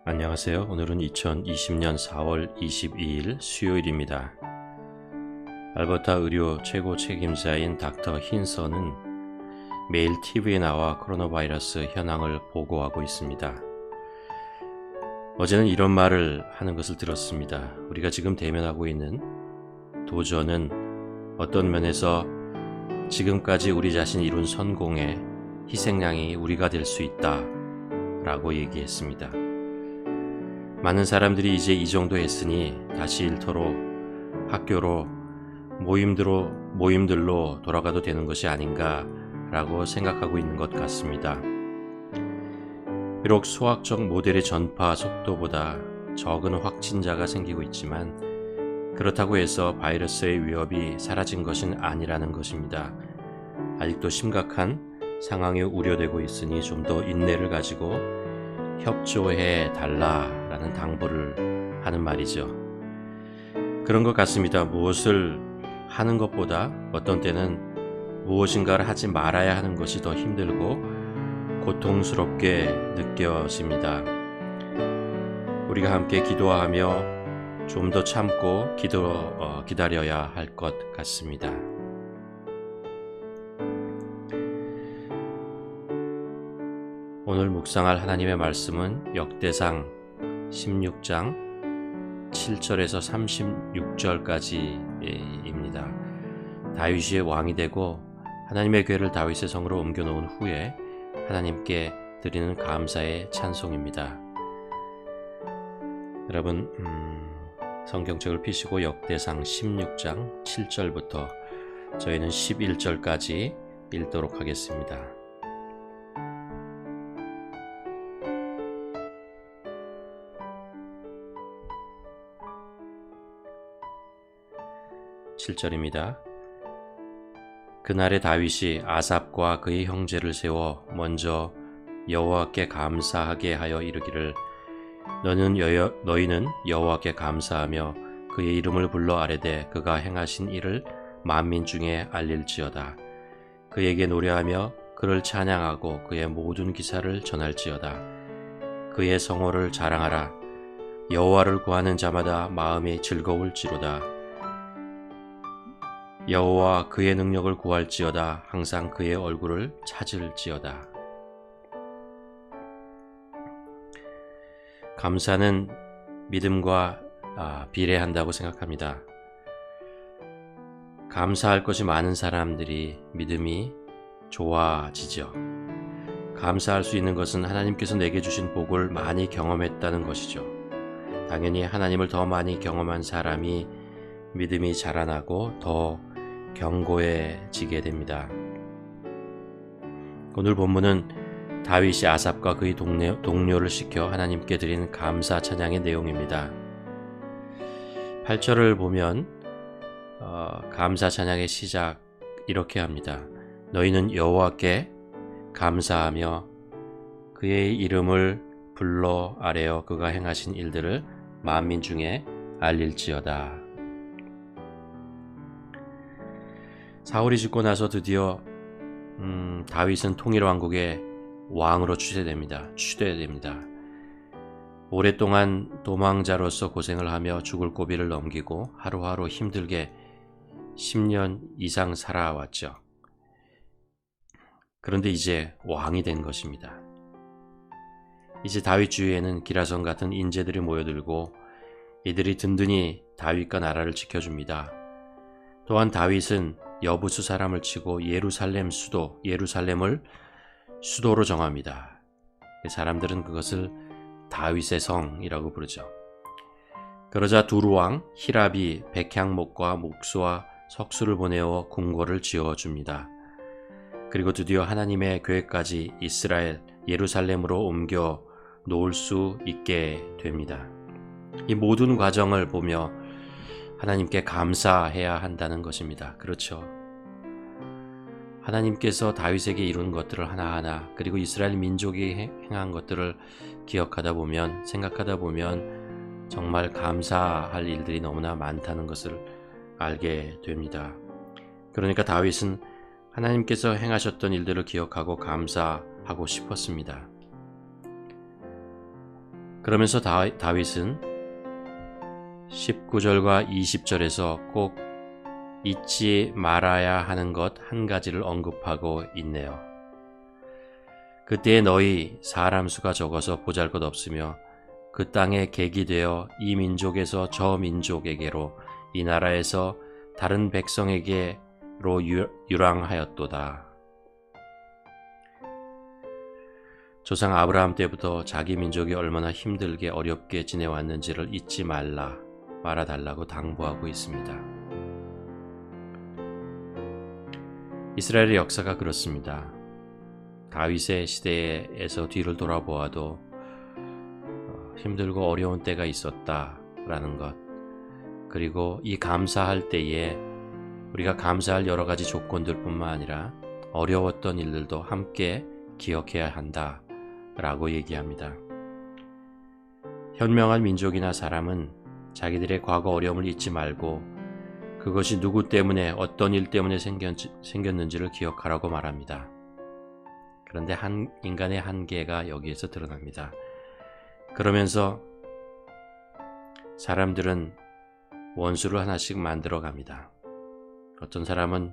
안녕하세요. 오늘은 2020년 4월 22일 수요일입니다. 알버타 의료 최고 책임자인 닥터 힌서는 매일 TV에 나와 코로나 바이러스 현황을 보고하고 있습니다. 어제는 이런 말을 하는 것을 들었습니다. 우리가 지금 대면하고 있는 도전은 어떤 면에서 지금까지 우리 자신이 이룬 성공의 희생양이 우리가 될 수 있다 라고 얘기했습니다. 많은 사람들이 이제 이 정도 했으니 다시 일터로, 학교로, 모임들로 돌아가도 되는 것이 아닌가 라고 생각하고 있는 것 같습니다. 비록 수학적 모델의 전파 속도보다 적은 확진자가 생기고 있지만 그렇다고 해서 바이러스의 위협이 사라진 것은 아니라는 것입니다. 아직도 심각한 상황이 우려되고 있으니 좀 더 인내를 가지고 협조해 달라라는 당부를 하는 말이죠. 그런 것 같습니다. 무엇을 하는 것보다 어떤 때는 무엇인가를 하지 말아야 하는 것이 더 힘들고 고통스럽게 느껴집니다. 우리가 함께 기도하며 좀 더 참고 기다려야 할 것 같습니다. 오늘 묵상할 하나님의 말씀은 역대상 16장 7절에서 36절까지입니다. 다윗이 왕이 되고 하나님의 궤를 다윗의 성으로 옮겨놓은 후에 하나님께 드리는 감사의 찬송입니다. 여러분 성경책을 펴시고 역대상 16장 7절부터 저희는 11절까지 읽도록 하겠습니다. 7절입니다. 그날에 다윗이 아삽과 그의 형제를 세워 먼저 여호와께 감사하게 하여 이르기를 너희는 여호와께 감사하며 그의 이름을 불러 아뢰되 그가 행하신 일을 만민 중에 알릴지어다. 그에게 노래하며 그를 찬양하고 그의 모든 기사를 전할지어다. 그의 성호를 자랑하라. 여호와를 구하는 자마다 마음이 즐거울지로다. 여호와 그의 능력을 구할지어다. 항상 그의 얼굴을 찾을지어다. 감사는 믿음과 비례한다고 생각합니다. 감사할 것이 많은 사람들이 믿음이 좋아지죠. 감사할 수 있는 것은 하나님께서 내게 주신 복을 많이 경험했다는 것이죠. 당연히 하나님을 더 많이 경험한 사람이 믿음이 자라나고 더 견고해지게 됩니다. 오늘 본문은 다윗이 아삽과 그의 동료를 시켜 하나님께 드리는 감사 찬양의 내용입니다. 8절을 보면 감사 찬양의 시작 이렇게 합니다. 너희는 여호와께 감사하며 그의 이름을 불러 아뢰어 그가 행하신 일들을 만민 중에 알릴지어다. 사울이 죽고 나서 드디어 다윗은 통일왕국의 왕으로 추대됩니다. 오랫동안 도망자로서 고생을 하며 죽을 고비를 넘기고 하루하루 힘들게 10년 이상 살아왔죠. 그런데 이제 왕이 된 것입니다. 이제 다윗 주위에는 기라성 같은 인재들이 모여들고 이들이 든든히 다윗과 나라를 지켜줍니다. 또한 다윗은 여부수 사람을 치고 예루살렘을 수도로 정합니다. 사람들은 그것을 다윗의 성이라고 부르죠. 그러자 두루왕 히랍이 백향목과 목수와 석수를 보내어 궁궐을 지어줍니다. 그리고 드디어 하나님의 궤까지 예루살렘으로 옮겨 놓을 수 있게 됩니다. 이 모든 과정을 보며 하나님께 감사해야 한다는 것입니다. 그렇죠. 하나님께서 다윗에게 이룬 것들을 하나하나 그리고 이스라엘 민족이 행한 것들을 생각하다 보면 정말 감사할 일들이 너무나 많다는 것을 알게 됩니다. 그러니까 다윗은 하나님께서 행하셨던 일들을 기억하고 감사하고 싶었습니다. 그러면서 다윗은 19절과 20절에서 꼭 잊지 말아야 하는 것 한 가지를 언급하고 있네요. 그때에 너희 사람 수가 적어서 보잘것없으며 그 땅에 객이 되어 이 민족에서 저 민족에게로 이 나라에서 다른 백성에게로 유랑하였도다. 조상 아브라함 때부터 자기 민족이 얼마나 힘들게 어렵게 지내왔는지를 잊지 말아달라고 당부하고 있습니다. 이스라엘의 역사가 그렇습니다. 다윗의 시대에서 뒤를 돌아보아도 힘들고 어려운 때가 있었다라는 것, 그리고 이 감사할 때에 우리가 감사할 여러 가지 조건들뿐만 아니라 어려웠던 일들도 함께 기억해야 한다라고 얘기합니다. 현명한 민족이나 사람은 자기들의 과거 어려움을 잊지 말고 그것이 누구 때문에 어떤 일 때문에 생겼는지를 기억하라고 말합니다. 그런데 인간의 한계가 여기에서 드러납니다. 그러면서 사람들은 원수를 하나씩 만들어 갑니다. 어떤 사람은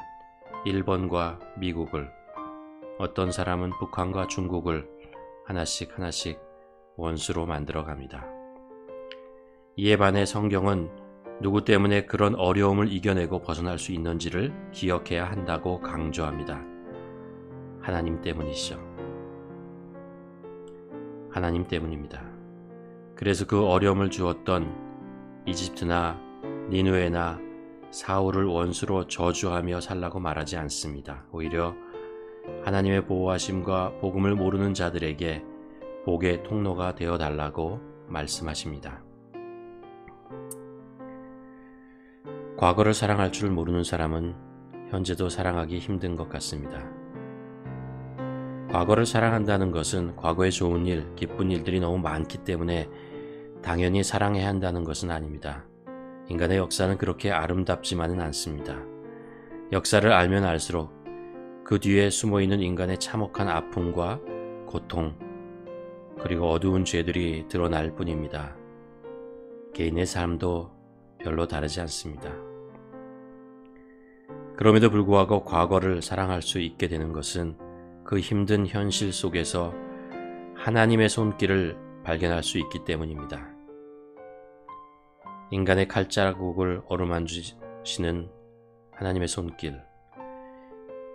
일본과 미국을, 어떤 사람은 북한과 중국을 하나씩 원수로 만들어 갑니다. 이에 반해 성경은 누구 때문에 그런 어려움을 이겨내고 벗어날 수 있는지를 기억해야 한다고 강조합니다. 하나님 때문이시죠. 하나님 때문입니다. 그래서 그 어려움을 주었던 이집트나 니느웨나 사울을 원수로 저주하며 살라고 말하지 않습니다. 오히려 하나님의 보호하심과 복음을 모르는 자들에게 복의 통로가 되어 달라고 말씀하십니다. 과거를 사랑할 줄 모르는 사람은 현재도 사랑하기 힘든 것 같습니다. 과거를 사랑한다는 것은 과거의 좋은 일, 기쁜 일들이 너무 많기 때문에 당연히 사랑해야 한다는 것은 아닙니다. 인간의 역사는 그렇게 아름답지만은 않습니다. 역사를 알면 알수록 그 뒤에 숨어있는 인간의 참혹한 아픔과 고통, 그리고 어두운 죄들이 드러날 뿐입니다. 개인의 삶도 별로 다르지 않습니다. 그럼에도 불구하고 과거를 사랑할 수 있게 되는 것은 그 힘든 현실 속에서 하나님의 손길을 발견할 수 있기 때문입니다. 인간의 칼자국을 어루만지시는 하나님의 손길,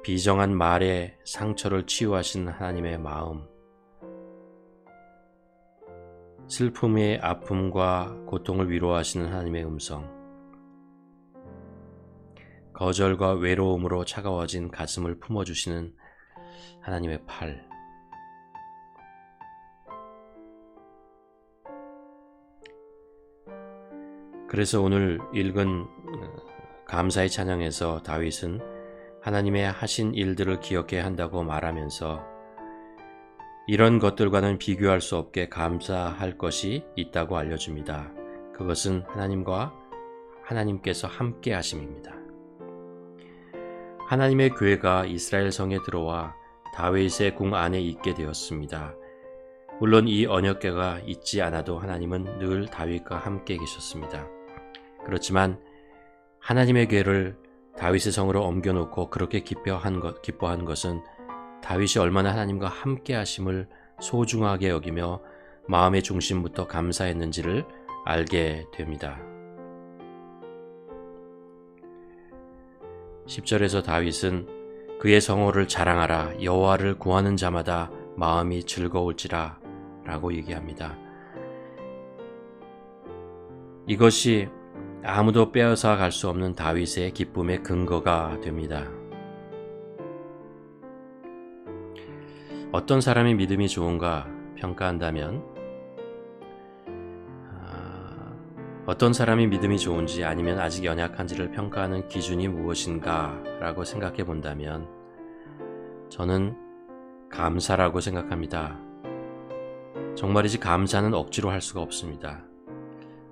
비정한 말의 상처를 치유하신 하나님의 마음, 슬픔의 아픔과 고통을 위로하시는 하나님의 음성, 거절과 외로움으로 차가워진 가슴을 품어주시는 하나님의 팔, 그래서 오늘 읽은 감사의 찬양에서 다윗은 하나님의 하신 일들을 기억해야 한다고 말하면서 이런 것들과는 비교할 수 없게 감사할 것이 있다고 알려줍니다. 그것은 하나님께서 함께 하심입니다. 하나님의 교회가 이스라엘 성에 들어와 다윗의 궁 안에 있게 되었습니다. 물론 이 언약궤가 있지 않아도 하나님은 늘 다윗과 함께 계셨습니다. 그렇지만 하나님의 궤를 다윗의 성으로 옮겨놓고 그렇게 기뻐한 것은 다윗이 얼마나 하나님과 함께 하심을 소중하게 여기며 마음의 중심부터 감사했는지를 알게 됩니다. 10절에서 다윗은 그의 성호를 자랑하라, 여호와를 구하는 자마다 마음이 즐거울지라 라고 얘기합니다. 이것이 아무도 빼앗아 갈 수 없는 다윗의 기쁨의 근거가 됩니다. 어떤 사람의 믿음이 좋은가 평가한다면 어떤 사람이 믿음이 좋은지 아니면 아직 연약한지를 평가하는 기준이 무엇인가 라고 생각해 본다면 저는 감사라고 생각합니다. 정말이지 감사는 억지로 할 수가 없습니다.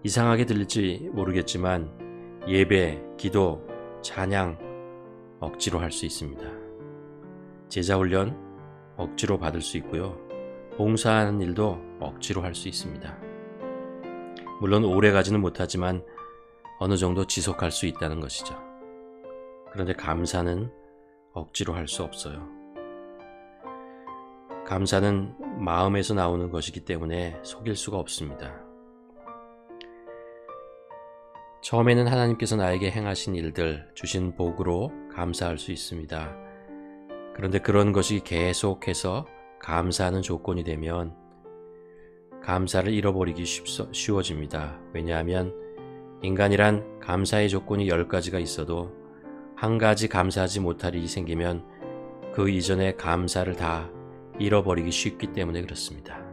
이상하게 들릴지 모르겠지만 예배, 기도, 찬양 억지로 할 수 있습니다. 제자훈련 억지로 받을 수 있고요. 봉사하는 일도 억지로 할 수 있습니다. 물론 오래 가지는 못하지만 어느 정도 지속할 수 있다는 것이죠. 그런데 감사는 억지로 할 수 없어요. 감사는 마음에서 나오는 것이기 때문에 속일 수가 없습니다. 처음에는 하나님께서 나에게 행하신 일들, 주신 복으로 감사할 수 있습니다. 그런데 그런 것이 계속해서 감사하는 조건이 되면 감사를 잃어버리기 쉬워집니다. 왜냐하면 인간이란 감사의 조건이 10가지가 있어도 한 가지 감사하지 못할 일이 생기면 그 이전에 감사를 다 잃어버리기 쉽기 때문에 그렇습니다.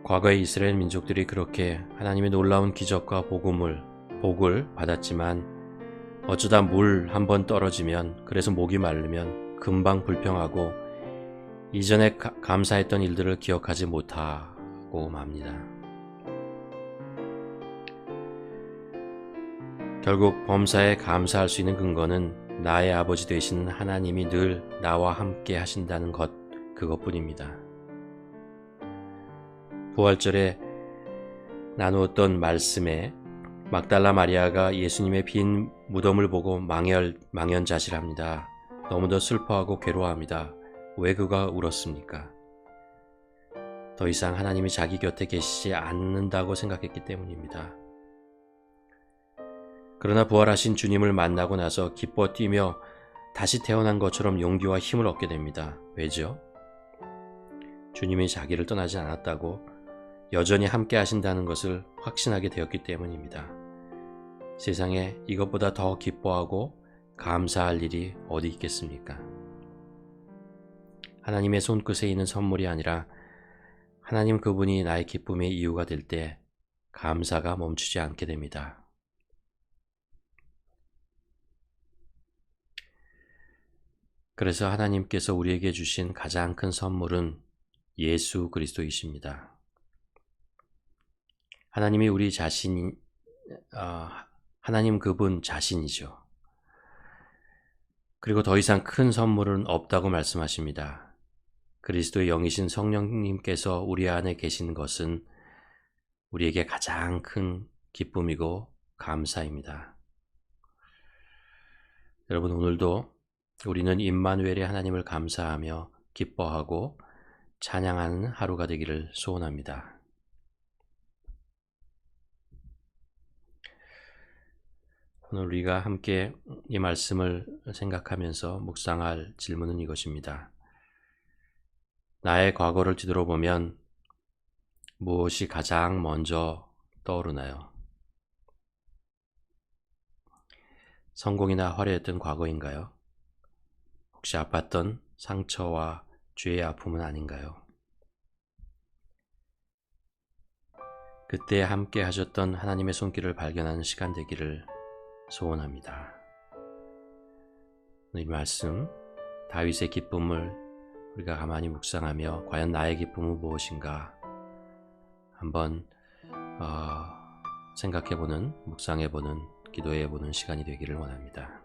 과거의 이스라엘 민족들이 그렇게 하나님의 놀라운 기적과 복을 받았지만 어쩌다 물 한 번 떨어지면, 그래서 목이 마르면 금방 불평하고 이전에 감사했던 일들을 기억하지 못하고 맙니다. 결국 범사에 감사할 수 있는 근거는 나의 아버지 되신 하나님이 늘 나와 함께 하신다는 것, 그것뿐입니다. 부활절에 나누었던 말씀에 막달라 마리아가 예수님의 빈 무덤을 보고 망연자실합니다. 너무도 슬퍼하고 괴로워합니다. 왜 그가 울었습니까? 더 이상 하나님이 자기 곁에 계시지 않는다고 생각했기 때문입니다. 그러나 부활하신 주님을 만나고 나서 기뻐 뛰며 다시 태어난 것처럼 용기와 힘을 얻게 됩니다. 왜죠? 주님이 자기를 떠나지 않았다고, 여전히 함께 하신다는 것을 확신하게 되었기 때문입니다. 세상에 이것보다 더 기뻐하고 감사할 일이 어디 있겠습니까? 하나님의 손끝에 있는 선물이 아니라 하나님 그분이 나의 기쁨의 이유가 될 때 감사가 멈추지 않게 됩니다. 그래서 하나님께서 우리에게 주신 가장 큰 선물은 예수 그리스도이십니다. 하나님이 우리 하나님 그분 자신이죠. 그리고 더 이상 큰 선물은 없다고 말씀하십니다. 그리스도의 영이신 성령님께서 우리 안에 계신 것은 우리에게 가장 큰 기쁨이고 감사입니다. 여러분, 오늘도 우리는 임마누엘의 하나님을 감사하며 기뻐하고 찬양하는 하루가 되기를 소원합니다. 오늘 우리가 함께 이 말씀을 생각하면서 묵상할 질문은 이것입니다. 나의 과거를 뒤돌아보면 무엇이 가장 먼저 떠오르나요? 성공이나 화려했던 과거인가요? 혹시 아팠던 상처와 죄의 아픔은 아닌가요? 그때 함께 하셨던 하나님의 손길을 발견하는 시간 되기를 소원합니다. 이 말씀, 다윗의 기쁨을 우리가 가만히 묵상하며 과연 나의 기쁨은 무엇인가 한번 생각해보는, 묵상해보는, 기도해보는 시간이 되기를 원합니다.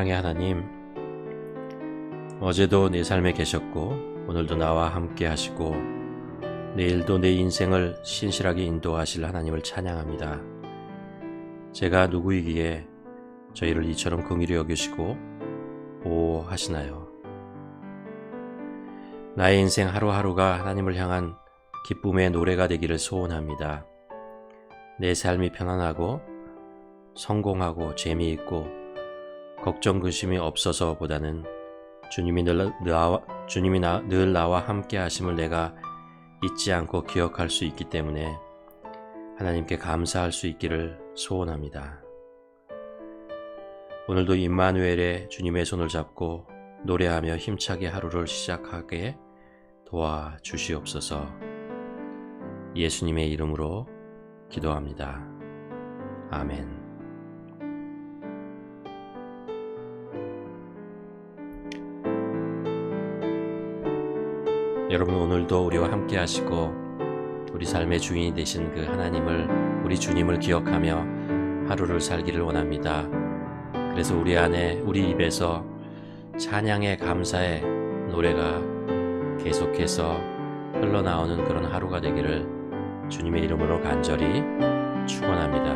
사랑의 하나님, 어제도 내 삶에 계셨고 오늘도 나와 함께 하시고 내일도 내 인생을 신실하게 인도하실 하나님을 찬양합니다. 제가 누구이기에 저희를 이처럼 긍휼히 여기시고 보호하시나요? 나의 인생 하루하루가 하나님을 향한 기쁨의 노래가 되기를 소원합니다. 내 삶이 편안하고 성공하고 재미있고 걱정 근심이 없어서보다는 주님이 늘 나와 함께 하심을 내가 잊지 않고 기억할 수 있기 때문에 하나님께 감사할 수 있기를 소원합니다. 오늘도 임마누엘의 주님의 손을 잡고 노래하며 힘차게 하루를 시작하게 도와주시옵소서. 예수님의 이름으로 기도합니다. 아멘. 여러분, 오늘도 우리와 함께 하시고 우리 삶의 주인이 되신 그 하나님을, 우리 주님을 기억하며 하루를 살기를 원합니다. 그래서 우리 안에, 우리 입에서 찬양의 감사의 노래가 계속해서 흘러나오는 그런 하루가 되기를 주님의 이름으로 간절히 축원합니다.